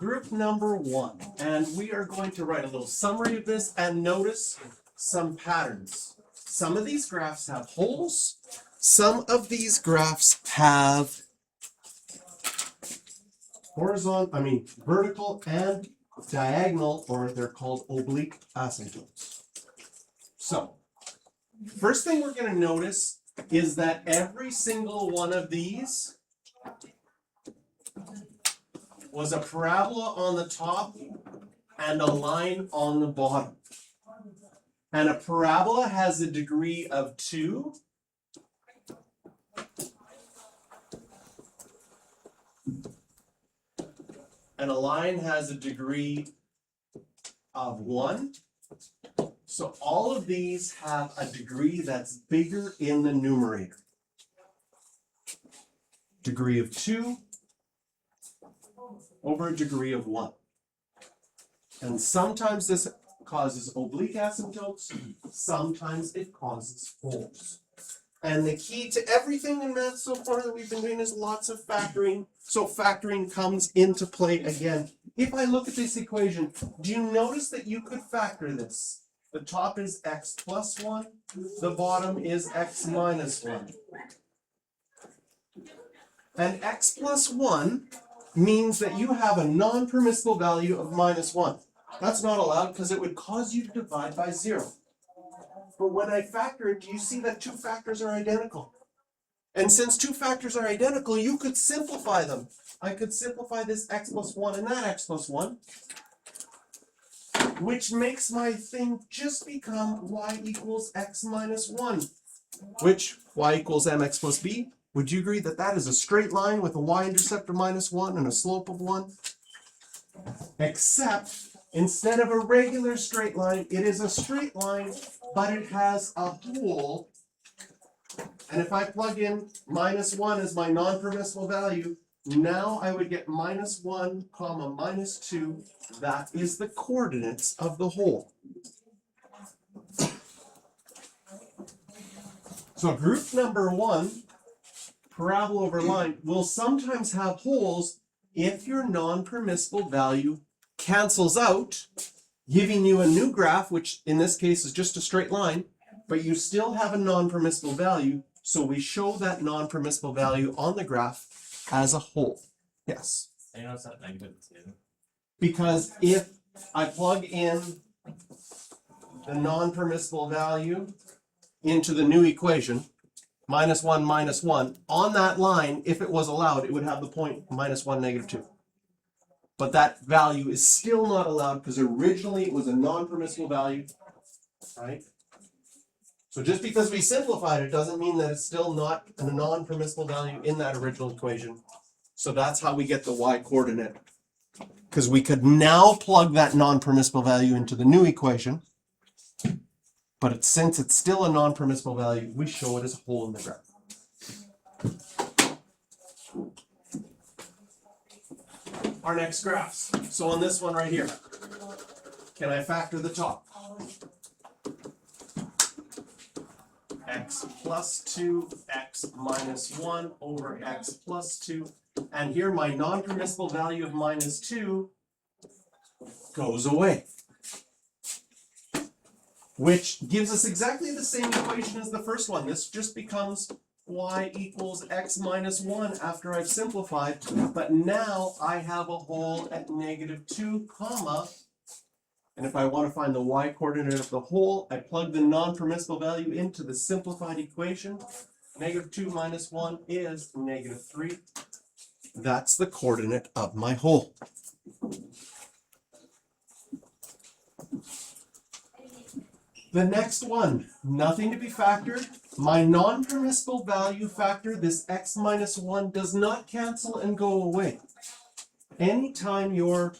group number 1, and we are going to write a little summary of this and notice some patterns. Some of these graphs have holes. Some of these graphs have vertical and diagonal, or they're called oblique asymptotes. So, first thing we're going to notice is that every single one of these was a parabola on the top and a line on the bottom. And a parabola has a degree of 2. And a line has a degree of 1. So all of these have a degree that's bigger in the numerator. Degree of 2 over a degree of 1. And sometimes this causes oblique asymptotes, sometimes it causes holes. And the key to everything in math so far that we've been doing is lots of factoring. So factoring comes into play again. If I look at this equation, do you notice that you could factor this? The top is x plus 1, the bottom is x minus 1. And x plus 1 means that you have a non-permissible value of minus 1. That's not allowed because it would cause you to divide by 0. But when I factor it, do you see that 2 factors are identical? And since 2 factors are identical, you could simplify them. I could simplify this x plus 1 and that x plus 1, which makes my thing just become y equals x minus 1, which y equals mx plus b. Would you agree that that is a straight line with a y-intercept of minus 1 and a slope of 1? Except, instead of a regular straight line, it is a straight line, but it has a hole. And if I plug in minus 1 as my non-permissible value, now I would get minus 1 comma minus 2. That is the coordinates of the hole. So group number 1, parabola over line, will sometimes have holes if your non-permissible value cancels out, giving you a new graph, which in this case is just a straight line, but you still have a non-permissible value, so we show that non-permissible value on the graph as a hole. Yes? I notice that -2. Because if I plug in the non-permissible value into the new equation, minus 1, minus 1, on that line, if it was allowed, it would have the point minus 1, negative 2. But that value is still not allowed because originally it was a non-permissible value, right? So just because we simplified it doesn't mean that it's still not a non-permissible value in that original equation. So that's how we get the y coordinate. Because we could now plug that non-permissible value into the new equation, but since it's still a non-permissible value, we show it as a hole in the graph. Our next graphs. So on this one right here, can I factor the top? X plus 2, x minus 1 over x plus 2. And here my non-permissible value of minus 2 goes away. Which gives us exactly the same equation as the first one. This just becomes y equals x minus 1 after I've simplified. But now I have a hole at -2, comma. And if I want to find the y coordinate of the hole, I plug the non-permissible value into the simplified equation. -2 minus 1 is -3. That's the coordinate of my hole. The next one, nothing to be factored. My non-permissible value factor, this x minus 1, does not cancel and go away. Anytime your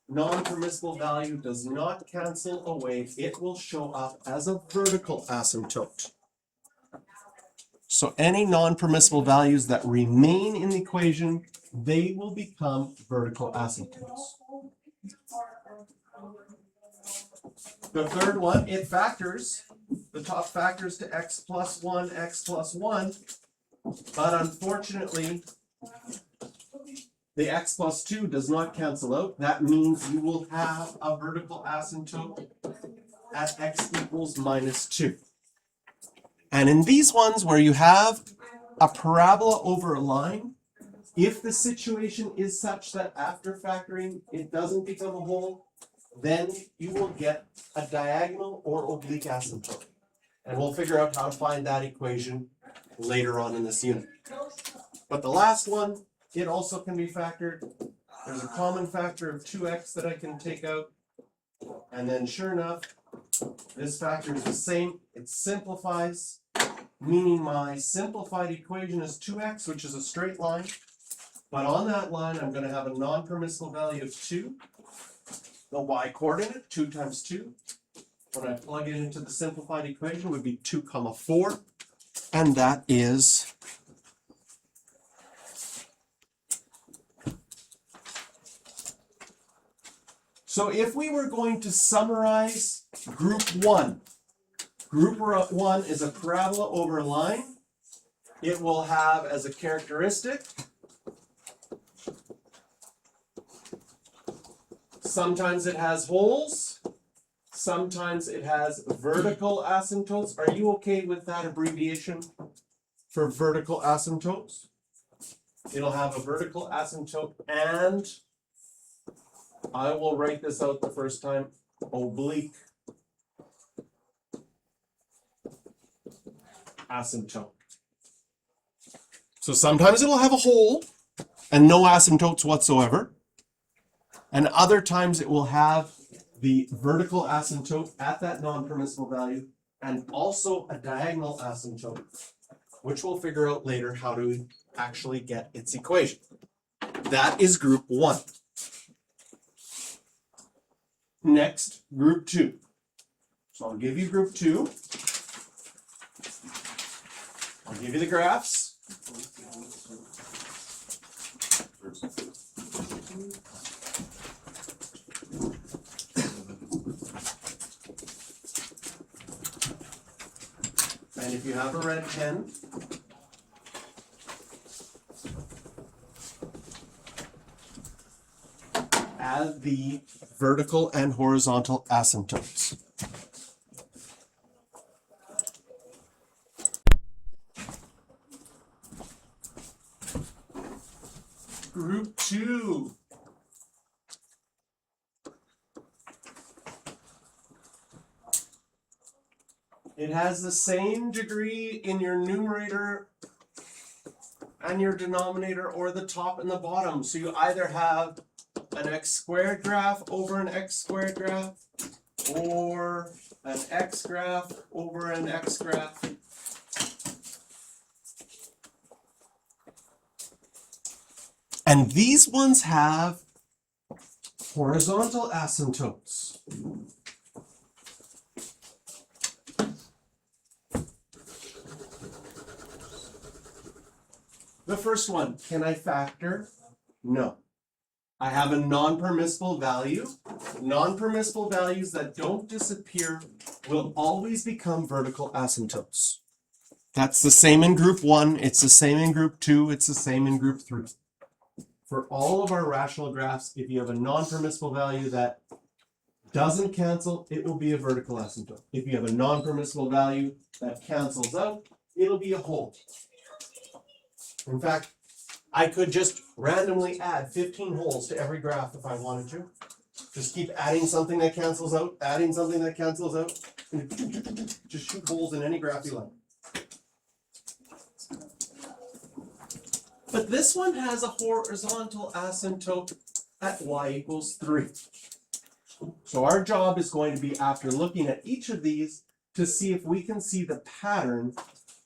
non-permissible value does not cancel away, it will show up as a vertical asymptote. So any non-permissible values that remain in the equation, they will become vertical asymptotes. The third one, it factors. The top factors to x plus 1, x plus 1. But unfortunately, the x plus 2 does not cancel out. That means you will have a vertical asymptote at x equals minus 2. And in these ones where you have a parabola over a line, if the situation is such that after factoring it doesn't become a hole, then you will get a diagonal or oblique asymptote. And we'll figure out how to find that equation later on in this unit. But the last one, it also can be factored. There's a common factor of 2x that I can take out. And then sure enough, this factor is the same. It simplifies, meaning my simplified equation is 2x, which is a straight line. But on that line, I'm going to have a non-permissible value of 2. The y coordinate, 2 times 2. When I plug it into the simplified equation, would be 2 comma 4. And that is so if we were going to summarize group 1, group 1 is a parabola over a line. It will have as a characteristic sometimes it has holes, sometimes it has vertical asymptotes. Are you okay with that abbreviation for vertical asymptotes? It'll have a vertical asymptote and I will write this out the first time, oblique asymptote. So sometimes it'll have a hole and no asymptotes whatsoever. And other times it will have the vertical asymptote at that non-permissible value and also a diagonal asymptote, which we'll figure out later how to actually get its equation. That is group 1. Next, group 2. So I'll give you group 2. I'll give you the graphs. And if you have a red pen, add the vertical and horizontal asymptotes. Group 2. It has the same degree in your numerator and your denominator or the top and the bottom. So you either have an x squared graph over an x squared graph or an x graph over an x graph. And these ones have horizontal asymptotes. The first one, can I factor? No. I have a non-permissible value. Non-permissible values that don't disappear will always become vertical asymptotes. That's the same in group 1, it's the same in group 2, it's the same in group 3. For all of our rational graphs, if you have a non-permissible value that doesn't cancel, it will be a vertical asymptote. If you have a non-permissible value that cancels out, it'll be a hole. In fact, I could just randomly add 15 holes to every graph if I wanted to. Just keep adding something that cancels out, adding something that cancels out, and just shoot holes in any graph you like. But this one has a horizontal asymptote at y equals 3. So our job is going to be, after looking at each of these, to see if we can see the pattern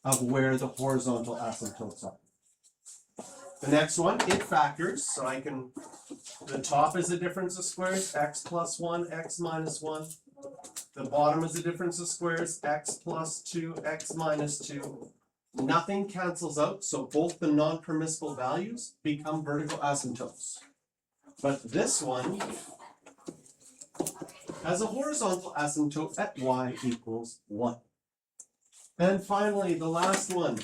of where the horizontal asymptotes are. The next one, it factors, so I can, the top is a difference of squares, x plus 1, x minus 1. The bottom is a difference of squares, x plus 2, x minus 2. Nothing cancels out, so both the non-permissible values become vertical asymptotes. But this one has a horizontal asymptote at y equals 1. And finally, the last one.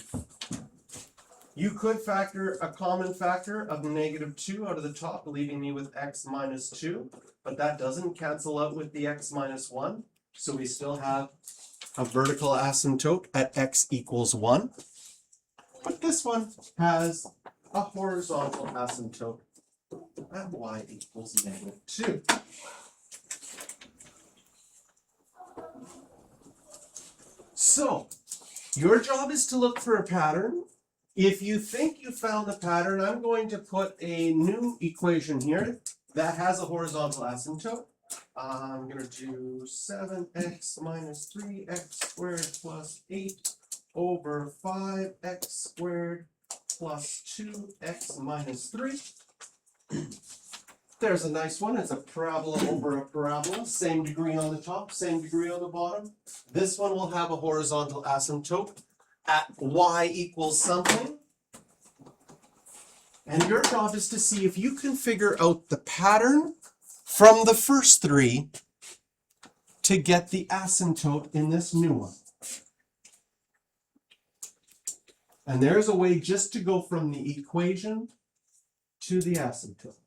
You could factor a common factor of -2 out of the top, leaving me with x minus 2, but that doesn't cancel out with the x minus 1, so we still have a vertical asymptote at x equals 1. But this one has a horizontal asymptote at y equals -2. So, your job is to look for a pattern. If you think you found the pattern, I'm going to put a new equation here that has a horizontal asymptote. I'm going to do 7x minus 3x squared plus 8 over 5x squared plus 2x minus 3. There's a nice one. It's a parabola over a parabola. Same degree on the top, same degree on the bottom. This one will have a horizontal asymptote at y equals something. And your job is to see if you can figure out the pattern from the first three to get the asymptote in this new one. And there's a way just to go from the equation to the asymptote.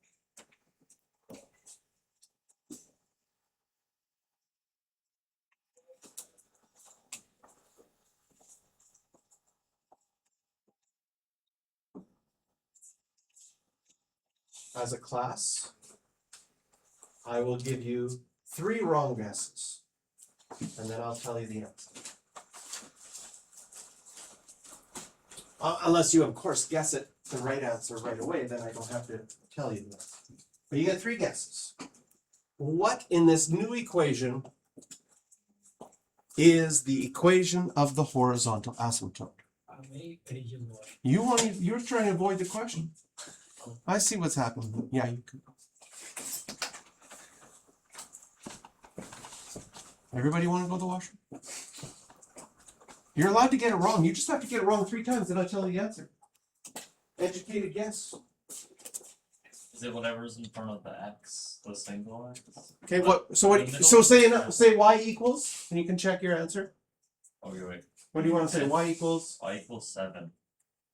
As a class, I will give you 3 wrong guesses, and then I'll tell you the answer. Unless you, of course, guess it the right answer right away, then I don't have to tell you that. But you get 3 guesses. What in this new equation is the equation of the horizontal asymptote? You're trying to avoid the question. I see what's happening. Yeah, you can. Everybody want to go to the washroom? You're allowed to get it wrong. You just have to get it wrong 3 times, and I'll tell you the answer. Educated guess. Is it whatever's in front of the x, the single x? Okay, what? So what? So say y equals, and you can check your answer. Okay, wait. What do you want to say? Y equals? Y equals 7.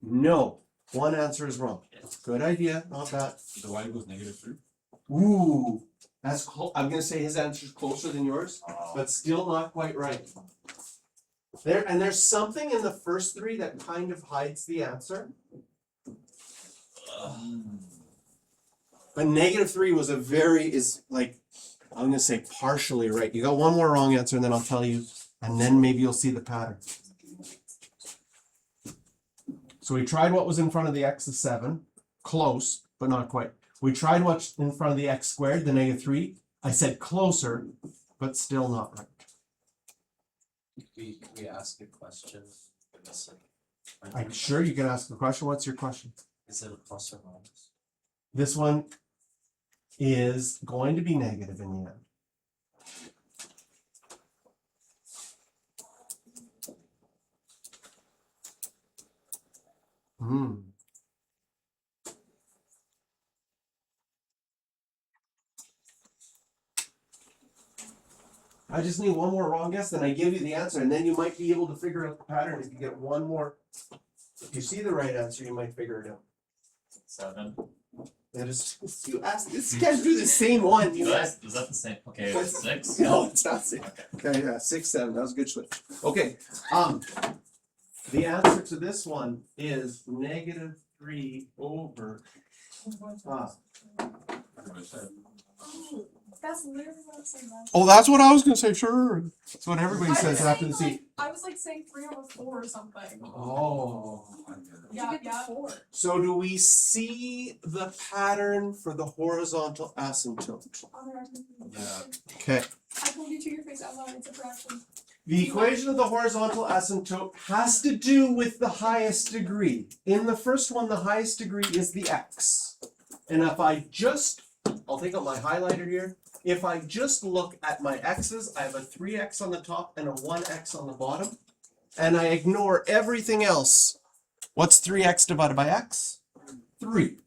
No. One answer is wrong. Good idea. Not bad. The y equals -3. Ooh, that's close. I'm gonna say his answer is closer than yours, Oh, but still not quite right. There's something in the first 3 that kind of hides the answer. But -3 was I'm gonna say partially right. You got one more wrong answer, and then I'll tell you, and then maybe you'll see the pattern. So we tried what was in front of the x is 7, close, but not quite. We tried what's in front of the x squared, the -3. I said closer, but still not right. We ask a question. I'm sure you can ask the question. What's your question? Is it a plus or minus? This one is going to be negative in the end. I just need one more wrong guess, then I give you the answer, and then you might be able to figure out the pattern. If you get one more, if you see the right answer, you might figure it out. 7. That is, you asked, this can't do the same one. You asked. Is that the same? Okay, it's 6. No, it's not 6. Okay. Okay, yeah, 6, 7. That was a good switch. Okay, the answer to this one is -3 over. That's literally what I said last. Oh, that's what I was gonna say. Sure, that's what everybody I was says after the saying, C. I was like saying 3/4 or something. Oh. Yeah, yeah. 4. So do we see the pattern for the horizontal asymptote? Yeah. Okay. I told you to your face out loud. It's a fraction. The equation of the horizontal asymptote has to do with the highest degree. In the first one, the highest degree is the x. And if I'll take out my highlighter here. If I just look at my x's, I have a 3x on the top and a 1x on the bottom. And I ignore everything else. What's 3x divided by x? 3.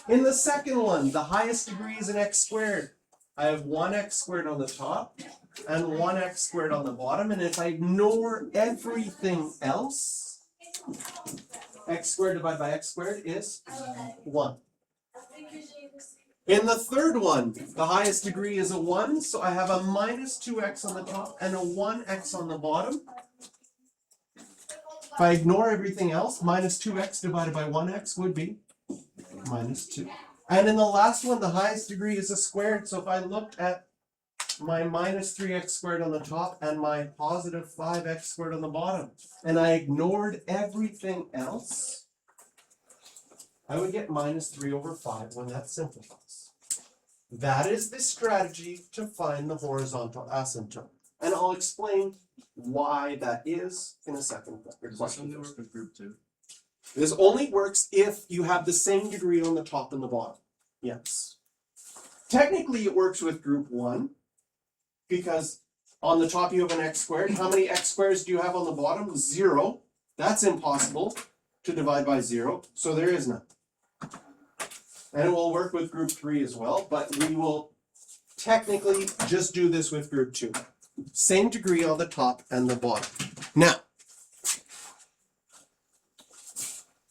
In the second one, the highest degree is an x squared. I have 1x squared on the top and 1x squared on the bottom. And if I ignore everything else, X squared divided by X squared is 1. In the third one, the highest degree is a 1, so I have a minus 2x on the top and a 1x on the bottom. If I ignore everything else, minus 2x divided by 1x would be minus 2. And in the last one, the highest degree is a squared, so if I looked at my minus 3x squared on the top and my positive 5x squared on the bottom, and I ignored everything else, I would get minus 3 over 5 when that simplifies. That is the strategy to find the horizontal asymptote. And I'll explain why that is in a second. Only work with group 2. This only works if you have the same degree on the top and the bottom. Yes. Technically, it works with group 1 because on the top you have an x squared. How many x squares do you have on the bottom? 0. That's impossible to divide by 0, so there is none. And it will work with group 3 as well, but we will technically just do this with group 2. Same degree on the top and the bottom. Now,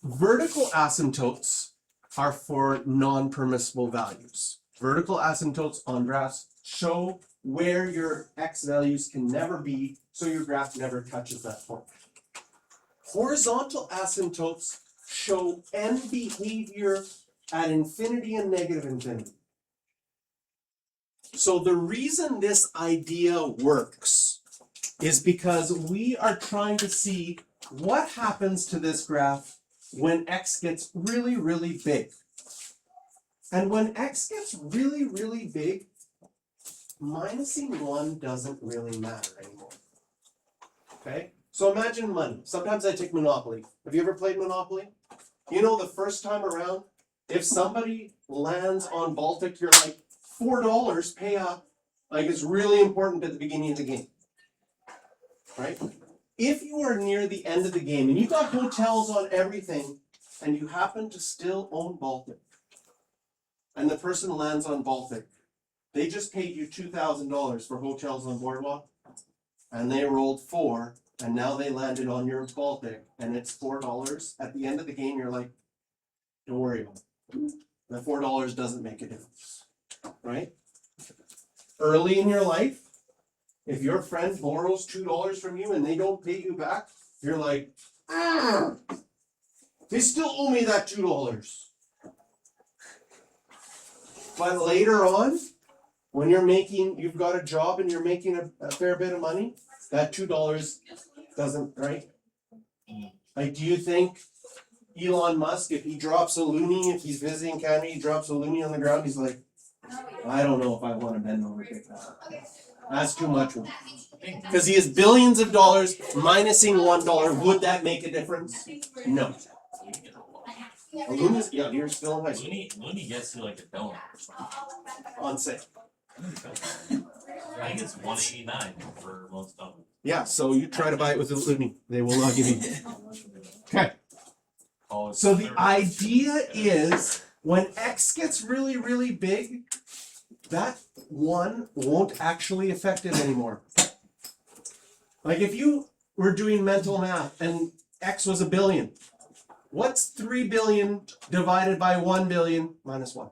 vertical asymptotes are for non-permissible values. Vertical asymptotes on graphs show where your x values can never be, so your graph never touches that point. Horizontal asymptotes show end behavior at infinity and negative infinity. So the reason this idea works is because we are trying to see what happens to this graph when x gets really, really big. And when x gets really, really big, minusing 1 doesn't really matter anymore. Okay? So imagine money. Sometimes I take Monopoly. Have you ever played Monopoly? You know, the first time around, if somebody lands on Baltic, you're like, $4, pay up. Like, it's really important at the beginning of the game. Right? If you are near the end of the game and you got hotels on everything and you happen to still own Baltic, and the person lands on Baltic, they just paid you $2,000 for hotels on Boardwalk, and they rolled 4, and now they landed on your Baltic, and it's $4. At the end of the game, you're like, don't worry about it. The $4 doesn't make a difference, right? Early in your life, if your friend borrows $2 from you and they don't pay you back, you're like, they still owe me that $2. But later on, when you've got a job and you're making a fair bit of money, that $2 doesn't, right? Like, do you think Elon Musk, if he drops a loonie, if he's visiting Canada, he drops a loonie on the ground, he's like, I don't know if I want to bend over and pick that up. That's too much. Because he has billions of dollars, minusing $1, would that make a difference? No. A loonie, yeah, you're still in high school. Looney gets you like a donut or something. On sale. I think it's $1.89 for most of them. Yeah, so you try to buy it with a loonie. They will not give you. Okay. Oh, it's So the 30. idea is when x gets really, really big, that 1 won't actually affect it anymore. Like if you were doing mental math and x was 1 billion, what's 3 billion divided by 1 billion minus 1?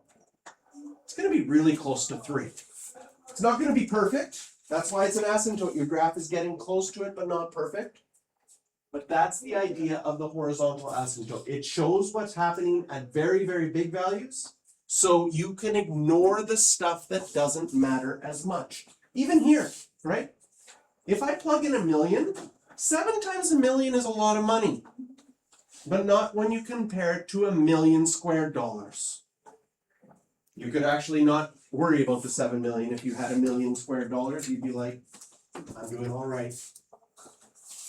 It's going to be really close to 3. It's not going to be perfect. That's why it's an asymptote. Your graph is getting close to it, but not perfect. But that's the idea of the horizontal asymptote. It shows what's happening at very, very big values, so you can ignore the stuff that doesn't matter as much. Even here, right? If I plug in 1 million, 7 times 1 million is a lot of money. But not when you compare it to $1 million squared dollars. You could actually not worry about the 7 million. If you had $1 million squared dollars, you'd be like, I'm doing all right.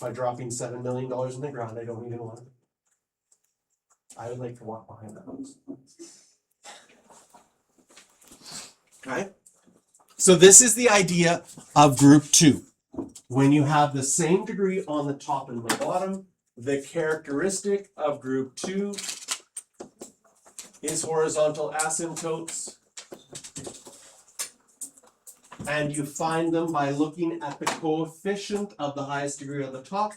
By dropping $7 million in the ground, I don't even want it. I would like to walk behind the house. Okay? So this is the idea of group 2. When you have the same degree on the top and the bottom, the characteristic of group 2 is horizontal asymptotes. And you find them by looking at the coefficient of the highest degree on the top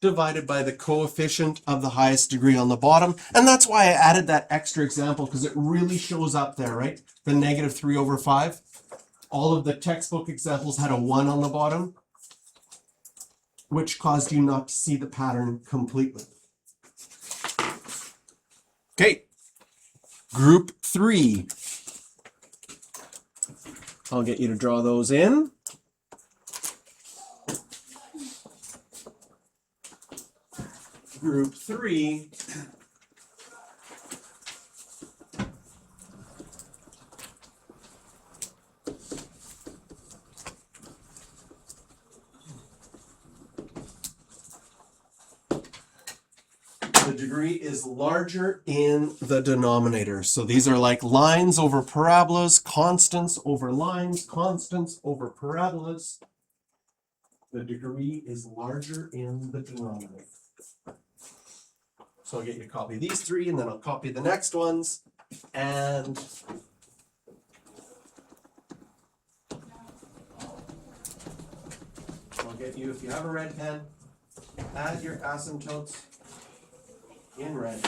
divided by the coefficient of the highest degree on the bottom. And that's why I added that extra example, because it really shows up there, right? The -3/5. All of the textbook examples had a 1 on the bottom, which caused you not to see the pattern completely. Okay, group 3. I'll get you to draw those in. Group 3. The degree is larger in the denominator. So these are like lines over parabolas, constants over lines, constants over parabolas. The degree is larger in the denominator. So I'll get you to copy these 3 and then I'll copy the next ones. And I'll get you, if you have a red pen, add your asymptotes in red.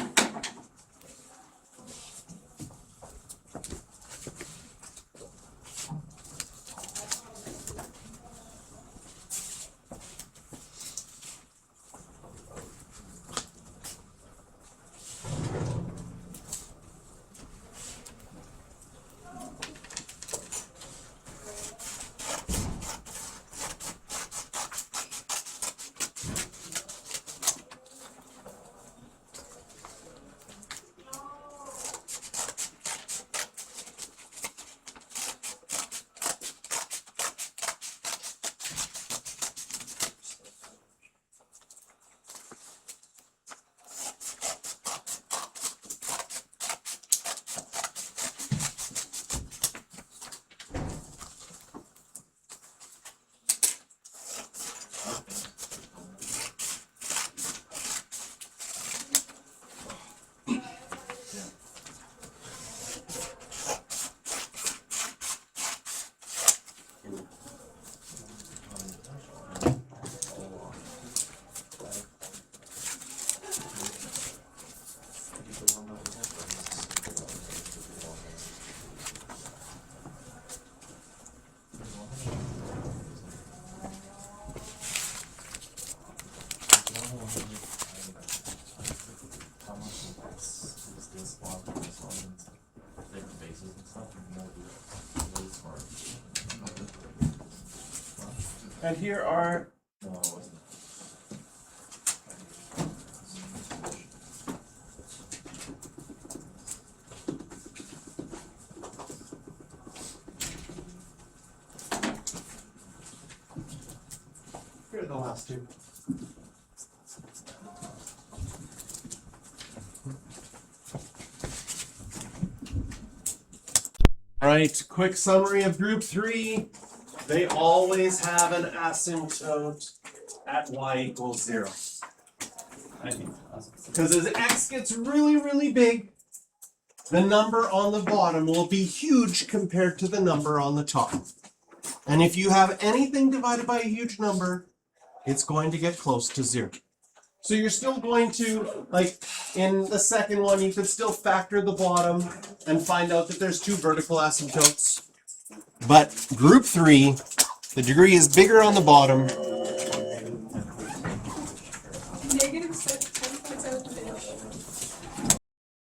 And here are here are the last 2. All right, quick summary of group 3. They always have an asymptote at y = 0. Because as x gets really, really big, the number on the bottom will be huge compared to the number on the top. And if you have anything divided by a huge number, it's going to get close to 0. So you're still going to, like in the second one, you could still factor the bottom and find out that there's 2 vertical asymptotes. But group 3, the degree is bigger on the bottom